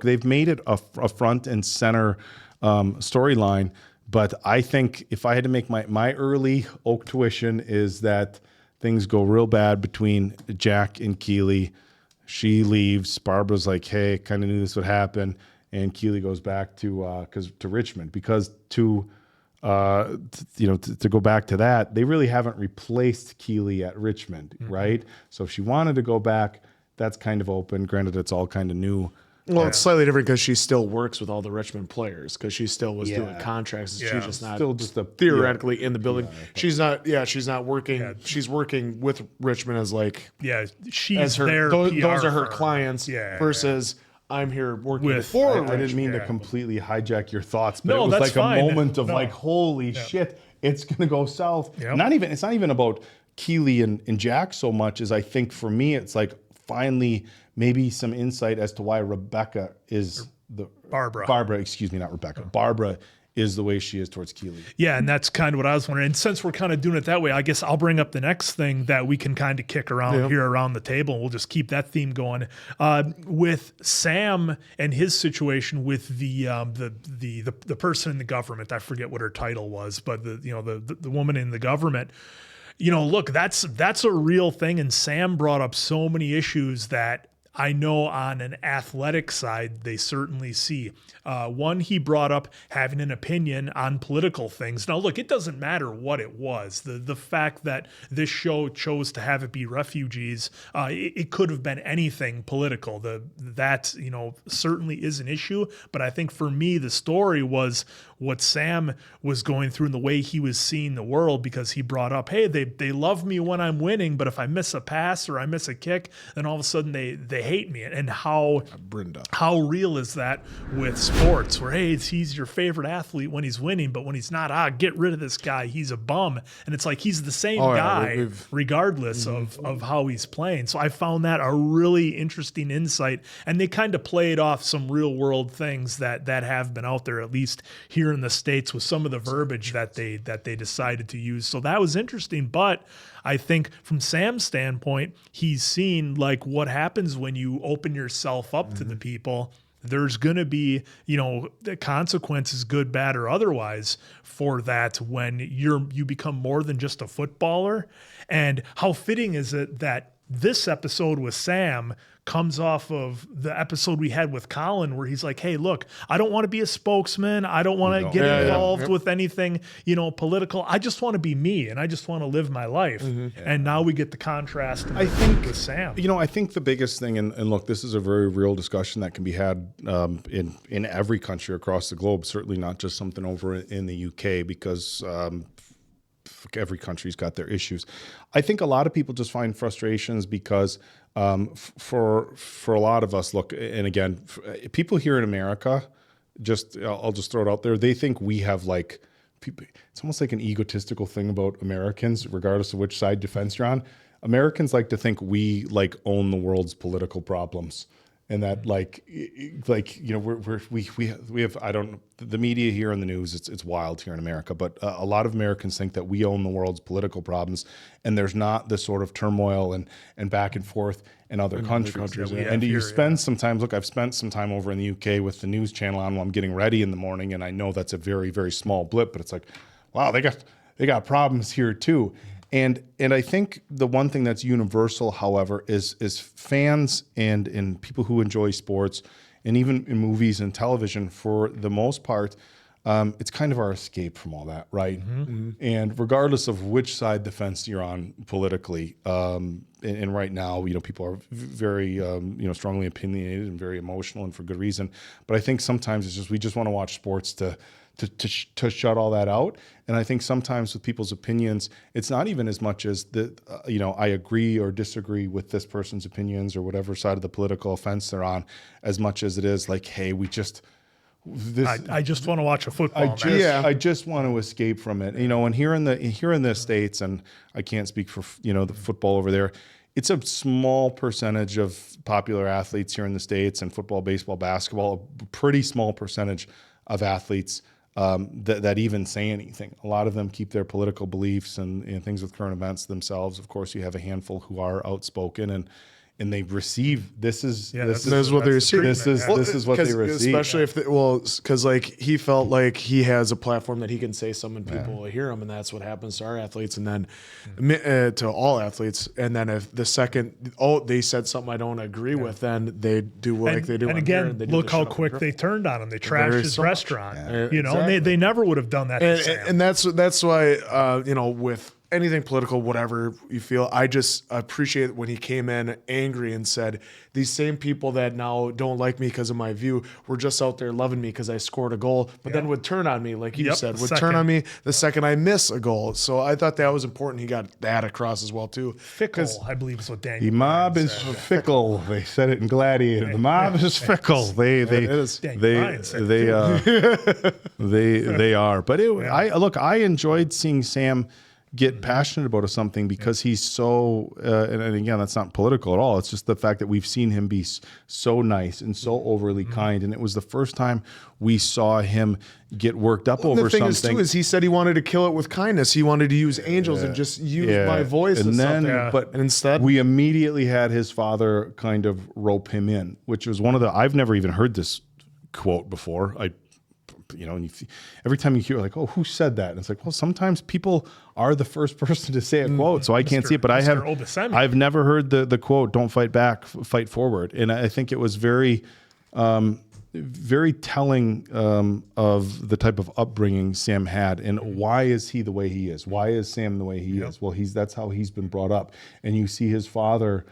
they've made it a front and center storyline. But I think if I had to make my early Oak tuition is that things go real bad between Jack and Keely. She leaves. Barbara's like, "Hey, kind of knew this would happen," and Keely goes back to Richmond because to go back to that, they really haven't replaced Keely at Richmond, right? So if she wanted to go back, that's kind of open. Granted, it's all kind of new. Well, it's slightly different because she still works with all the Richmond players because she still was doing contracts. She's just not theoretically in the building. She's not working. Yeah. She's working with Richmond as like she's their those PR are her firm. clients versus I'm here working for I Richmond. didn't mean to completely hijack your thoughts, but No, it was that's like fine. a moment of like, holy shit, it's gonna go south. Yep. It's not even about Keely and Jack so much as I think for me it's like finally maybe some insight as to why Rebecca is Barbara, excuse me, not Rebecca. Barbara is the way she is towards Keely. Yeah, and that's kind of what I was wondering. And since we're kind of doing it that way, I guess I'll bring up the next thing that we can kind of kick around here around the table, and we'll just keep that theme going. With Sam and his situation with the person in the government, I forget what her title was, but the woman in the government. Look, that's a real thing, and Sam brought up so many issues that I know on an athletic side, they certainly see. One, he brought up having an opinion on political things. Now, look, it doesn't matter what it was. The fact that this show chose to have it be refugees, it could have been anything political. That certainly is an issue. But I think for me, the story was what Sam was going through and the way he was seeing the world, because he brought up, hey, they love me when I'm winning, but if I miss a pass or I miss a kick, then all of a sudden they hate me. And how real is that with sports, where hey, he's your favorite athlete when he's winning, but when he's not, get rid of this guy, he's a bum. And it's like he's the same guy regardless of how he's playing. So I found that a really interesting insight, and they kind of played off some real world things that have been out there, at least here in the States, with some of the verbiage that they decided to use. So that was interesting. But I think from Sam's standpoint, he's seen like what happens when you open yourself up to the people. There's going to be, the consequences, good, bad, or otherwise, for that when you become more than just a footballer. And how fitting is it that this episode with Sam comes off of the episode we had with Colin, where he's like, hey, look, I don't want to be a spokesman. I don't want to get involved with anything, political. I just want to be me, and I just want to live my life. And now we get the contrast with Sam. I think the biggest thing, and look, this is a very real discussion that can be had in every country across the globe, certainly not just something over in the UK, because every country's got their issues. I think a lot of people just find frustrations because for a lot of us, look, and again, people here in America, I'll just throw it out there, they think we have like, it's almost like an egotistical thing about Americans, regardless of which side defense you're on. Americans like to think we like own the world's political problems. And that we have, I don't know, the media here in the news, it's wild here in America, but a lot of Americans think that we own the world's political problems, and there's not the sort of turmoil and back and forth in other countries. And do you spend some time, look, I've spent some time over in the UK with the news channel on while I'm getting ready in the morning, and I know that's a very, very small blip, but it's like, wow, they got problems here too. And I think the one thing that's universal, however, is fans and people who enjoy sports, and even in movies and television, for the most part, it's kind of our escape from all that, right? And regardless of which side the fence you're on politically, and right now, people are very, strongly opinionated and very emotional, and for good reason. But I think sometimes it's just we just want to watch sports to shut all that out. And I think sometimes with people's opinions, it's not even as much as I agree or disagree with this person's opinions or whatever side of the political fence they're on, as much as it is like, hey, I just want to watch a football match. I just want to escape from it. And here in the States, and I can't speak for the football over there, it's a small percentage of popular athletes here in the States, and football, baseball, basketball, a pretty small percentage of athletes that even say anything. A lot of them keep their political beliefs and things with current events themselves. Of course, you have a handful who are outspoken and they receive. This is what they receive. This is what they receive. Especially if because like he felt like he has a platform that he can say something, people will hear him, and that's what happens to our athletes, and then to all athletes. And then if the second they said something I don't agree with, then they do like they do. And again, look how quick they turned on him. They trashed his restaurant. You know, exactly. and they never would have done that. And that's why with anything political, whatever you feel, I just appreciate when he came in angry and said, these same people that now don't like me because of my view were just out there loving me because I scored a goal, but then would turn on me, like you said, would turn on me the second I miss a goal. So I thought that was important. He got that across as well, too. Fickle, I believe is what Daniel The mob is fickle. They said it in Gladiator. The mob is fickle. They are. But I enjoyed seeing Sam get passionate about something because he's so, and again, that's not political at all. It's just the fact that we've seen him be so nice and so overly kind. And it was the first time we saw him get worked up over something. The thing is he said he wanted to kill it with kindness. He wanted to use angels and just use my voice and then, but instead we immediately had his father kind of rope him in, which was one of I've never even heard this quote before. And every time you hear like, oh, who said that? And it's like, well, sometimes people are the first person to say a quote, so I can't see it. But I've never heard the quote, "Don't fight back, fight forward." And I think it was very, very telling of the type of upbringing Sam had, and why is he the way he is? Why is Sam the way he is? Well, that's how he's been brought up, and you see his father.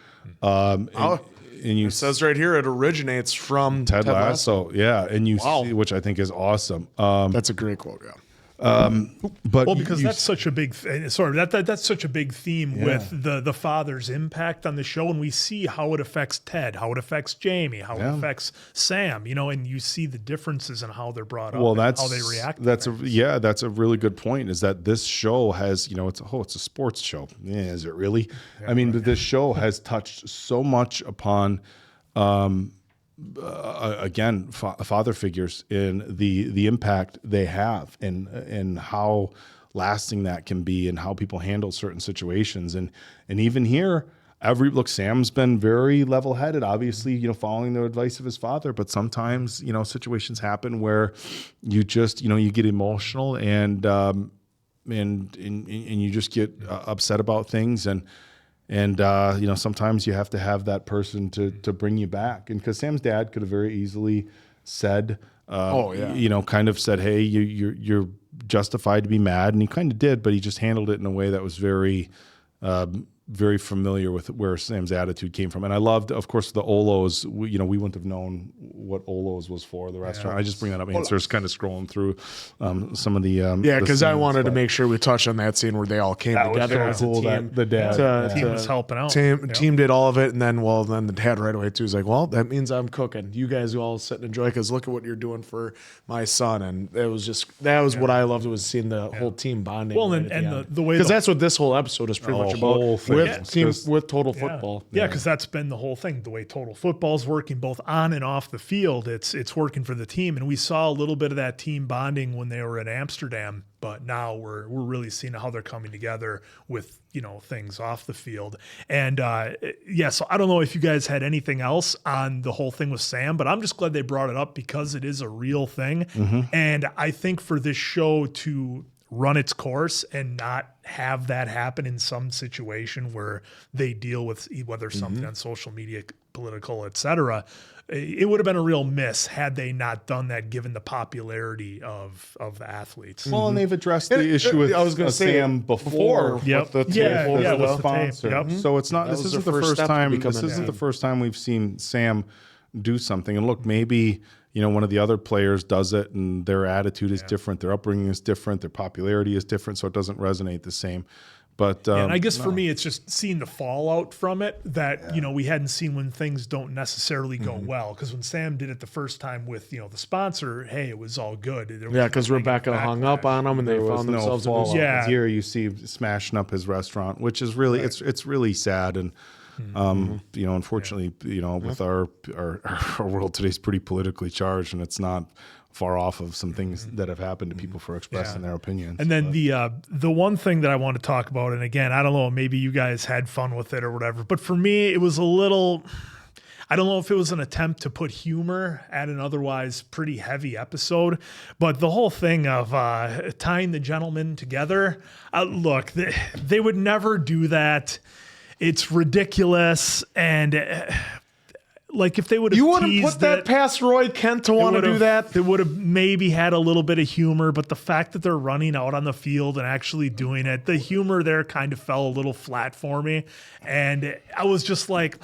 And it says right here it originates from Ted Lasso. Yeah, and you see, which I think is awesome. That's a great quote. Yeah. But because that's such a big that's such a big theme with the father's impact on the show, and we see how it affects Ted, how it affects Jamie, how it affects Sam, and you see the differences in how they're brought up, and how they react. That's a really good point. Is that this show has it's a sports show? Yeah, is it really? I mean, but this show has touched so much upon. Again, father figures in the impact they have and how lasting that can be and how people handle certain situations. And even here, Sam's been very level-headed, obviously, following the advice of his father, but sometimes, situations happen where you just, you get emotional and you just get upset about things. And sometimes you have to have that person to bring you back. And because Sam's dad could have very easily said, kind of said, hey, you're justified to be mad. And he kind of did, but he just handled it in a way that was very, very familiar with where Sam's attitude came from. And I loved, of course, the Olos. We wouldn't have known what Olos was for, the restaurant. I just bring that up. Answers kind of scrolling through some of the because I wanted to make sure we touched on that scene where they all came together as a team. The dad team was helping out. Team did all of it, and then the dad right away too was like, well, that means I'm cooking. You guys all sit and enjoy because look at what you're doing for my son. And that was what I loved, was seeing the whole team bonding. Well, and the way, because that's what this whole episode is pretty much about. With total football. Yeah, because that's been the whole thing. The way total football's working both on and off the field, it's working for the team. And we saw a little bit of that team bonding when they were in Amsterdam, but now we're really seeing how they're coming together with things off the field. And so I don't know if you guys had anything else on the whole thing with Sam, but I'm just glad they brought it up because it is a real thing. Mm-hmm. And I think for this show to run its course and not have that happen in some situation where they deal with whether something on social media, political, etc., it would have been a real miss had they not done that, given the popularity of the athletes. Well, and they've addressed the issue with Sam before. Yep. With the sponsor. Yep. So it's not. This isn't the first time. This isn't the first time we've seen Sam do something. And look, maybe one of the other players does it and their attitude is different, their upbringing is different, their popularity is different, so it doesn't resonate the same. But and I guess for me, it's just seeing the fallout from it that we hadn't seen when things don't necessarily go well. Because when Sam did it the first time with the sponsor, hey, it was all good. Because Rebecca hung up on them and they found themselves. Here you see smashing up his restaurant, which is really it's really sad. And You know, unfortunately, you know, with our world today is pretty politically charged, and it's not far off of some things that have happened to people for expressing their opinions. And then the one thing that I want to talk about, and again, I don't know, maybe you guys had fun with it or whatever, but for me, it was a little, I don't know if it was an attempt to put humor at an otherwise pretty heavy episode, but the whole thing of tying the gentlemen together, look, they would never do that. It's ridiculous. And like if they would have You wouldn't put that past Roy Kent to want to do that? They would have maybe had a little bit of humor, but the fact that they're running out on the field and actually doing it, the humor there kind of fell a little flat for me. And I was just like,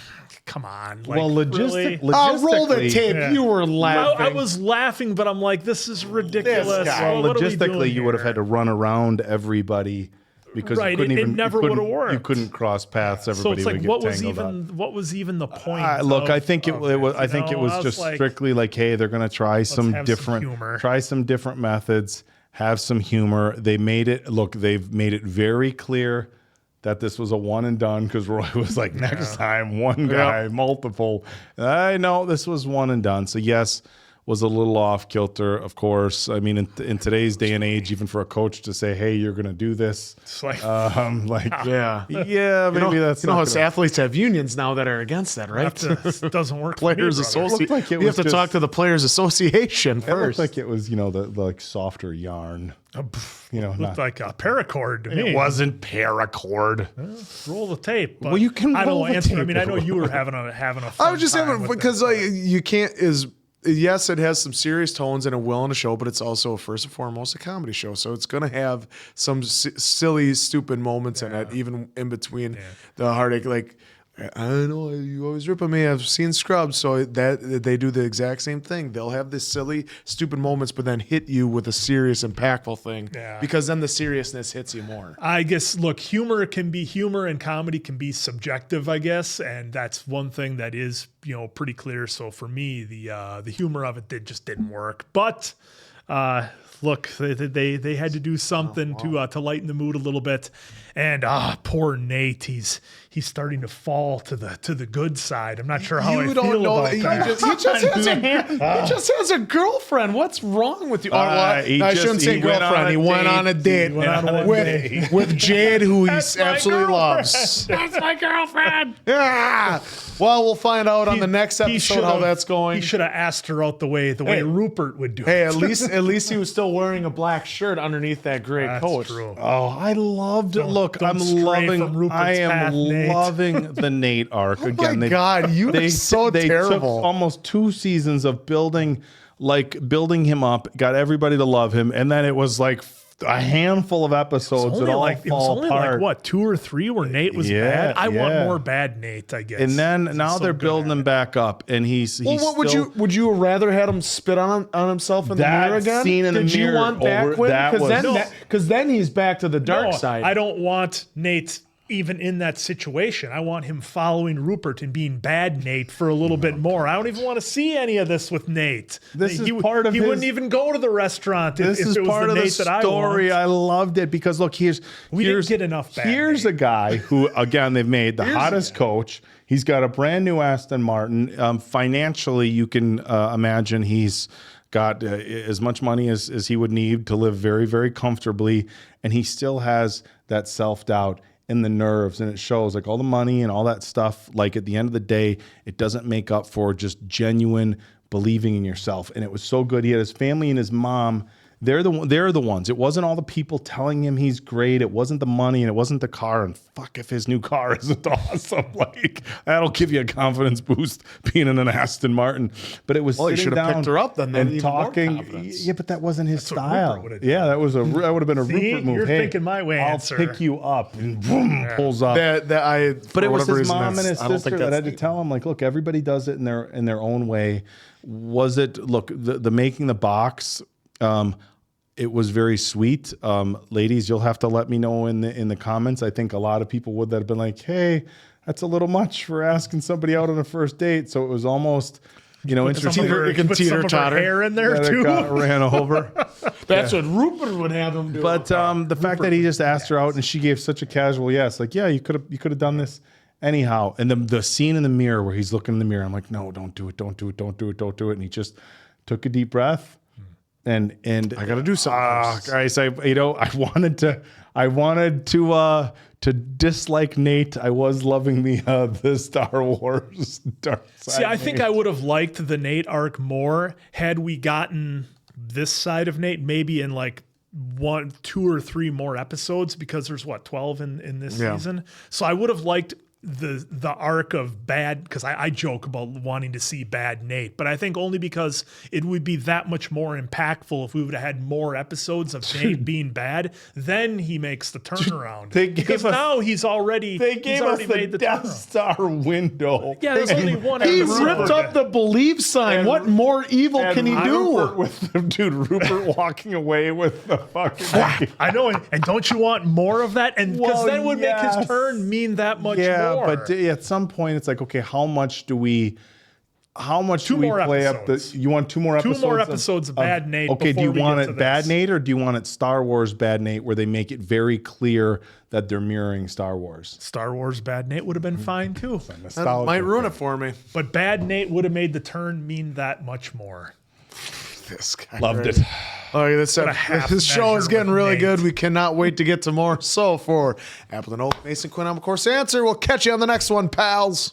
come on. Like, well, really? I'll roll the tape. You were laughing. I was laughing, but I'm like, this is ridiculous. Well, logistically, you would have had to run around everybody. Because right, you couldn't it never would have worked. You couldn't cross paths. Everybody so it's like, would get tangled up. What was even the point? Look, I think it was. I think it was just like, strictly like, hey, they're going to try some different, methods, have some humor. They made it. Look, they've made it very clear that this was a one and done because Roy was like, next time, one guy, multiple. I know this was one and done. So yes. Was a little off kilter, of course. I mean, in today's day and age, even for a coach to say, "Hey, you're going to do this," it's like, yeah, maybe that's. You know, how athletes have unions now that are against that, right? It doesn't work. Players Association. You have to talk to the Players Association first. It looked like it was, you know, the like softer yarn. You know, looked like a paracord to me. It wasn't paracord. Roll the tape. Well, you can. I don't roll the answer. tape I mean, I know you were having a. Fun I was just having because like you can't is. Yes, it has some serious tones and a will in a show, but it's also first and foremost a comedy show. So it's going to have some silly, stupid moments in it, even in between the heartache. Like, I don't know, you always rip on me. I've seen Scrubs, so that they do the exact same thing. They'll have this silly, stupid moments, but then hit you with a serious, impactful thing because then the seriousness hits you more. I guess, look, humor and comedy can be subjective, I guess, and that's one thing that is, you know, pretty clear. So for me, the humor of it just didn't work. But look, they had to do something to lighten the mood a little bit. And poor Nate, he's starting to fall to the good side. I'm not sure how I feel about that. He just has a girlfriend. What's wrong with you? I shouldn't say girlfriend. He went on a date with Jade, who he absolutely loves. That's my girlfriend. Yeah. Well, we'll find out on the next episode how that's going. He should have asked her out the way Rupert would do. Hey, at least he was still wearing a black shirt underneath that gray coat. True. Oh, I loved it. Look, I'm loving. I am loving the Nate arc again. My God, you are so terrible. Took almost 2 seasons of building him up, got everybody to love him, and then it was like a handful of episodes that all fall it was only apart. like what, 2 or 3 where Nate was bad. I want more bad Nate, I guess. And then now they're building him back up, and he's what would you rather had him spit on himself in the mirror again? Scene in the Did mirror you want back because then he's back to the dark side. I don't want Nate even in that situation. I want him following Rupert and being bad Nate for a little bit more. I don't even want to see any of this with Nate. This is part of he wouldn't even go to the restaurant if it was part the of Nate the that story. I loved it because look, we didn't get enough bad Here's Nate. a guy who, again, they've made the hottest coach. He's got a brand new Aston Martin. Financially, you can imagine he's got as much money as he would need to live very, very comfortably. And he still has that self-doubt in the nerves, and it shows, like all the money and all that stuff. Like at the end of the day, it doesn't make up for just genuine believing in yourself. And it was so good. He had his family and his mom. They're the ones. It wasn't all the people telling him he's great. It wasn't the money, and it wasn't the car. And fuck if his new car isn't awesome. Like that'll give you a confidence boost being in an Aston Martin. But it was you should have picked her up then and talking. Yeah, but that wasn't his style. Yeah, that would have been a Rupert move. You're thinking my way. I'll pick you up, and boom, pulls up. But it was his mom and his sister that had to tell him, like, look, everybody does it in their own way. Was it? Look, the making the box. It was very sweet. Ladies, you'll have to let me know in the comments. I think a lot of people would that have been like, hey, that's a little much for asking somebody out on a first date. So it was almost, interesting. You can teeter-totter. Hair in there too. Ran over. That's what Rupert would have him do. But the fact that he just asked her out and she gave such a casual yes, like, yeah, you could have done this. Anyhow, and the scene in the mirror where he's looking in the mirror, I'm like, no, don't do it, don't do it, don't do it, don't do it. And he just took a deep breath, and I got to do something. Guys, I wanted to dislike Nate. I was loving the Star Wars dark side. See, I think Nate. I would have liked the Nate arc more had we gotten this side of Nate maybe in like 1, 2, or 3 more episodes, because there's 12 in this season. So I would have liked the arc of bad, because I joke about wanting to see bad Nate, but I think only because it would be that much more impactful if we would have had more episodes of Nate being bad. Then he makes the turnaround. Because now he's already made the Death Star window. Yeah, there's only one. He episode. ripped up the believe sign. And- What more evil can he do? Rupert walking away with the fucking. I know, and don't you want more of that? And because Well, then would make his yes. turn mean that much Yeah, more. but at some point it's like, okay, how much do we Two more play episodes. up the? You want 2 more episodes? 2 more episodes of Bad Nate. Okay, do before you we want get to it Bad this. Nate, or do you want it Star Wars Bad Nate, where they make it very clear that they're mirroring Star Wars? Star Wars Bad Nate would have been fine too. That might ruin it for me. But Bad Nate would have made the turn mean that much more. This guy Loved it. Oh, this show is getting really Nate. good. We cannot wait to get to more. So for Appleton Oak, Mason Quinn, I'm of course Answer. We'll catch you on the next one, pals.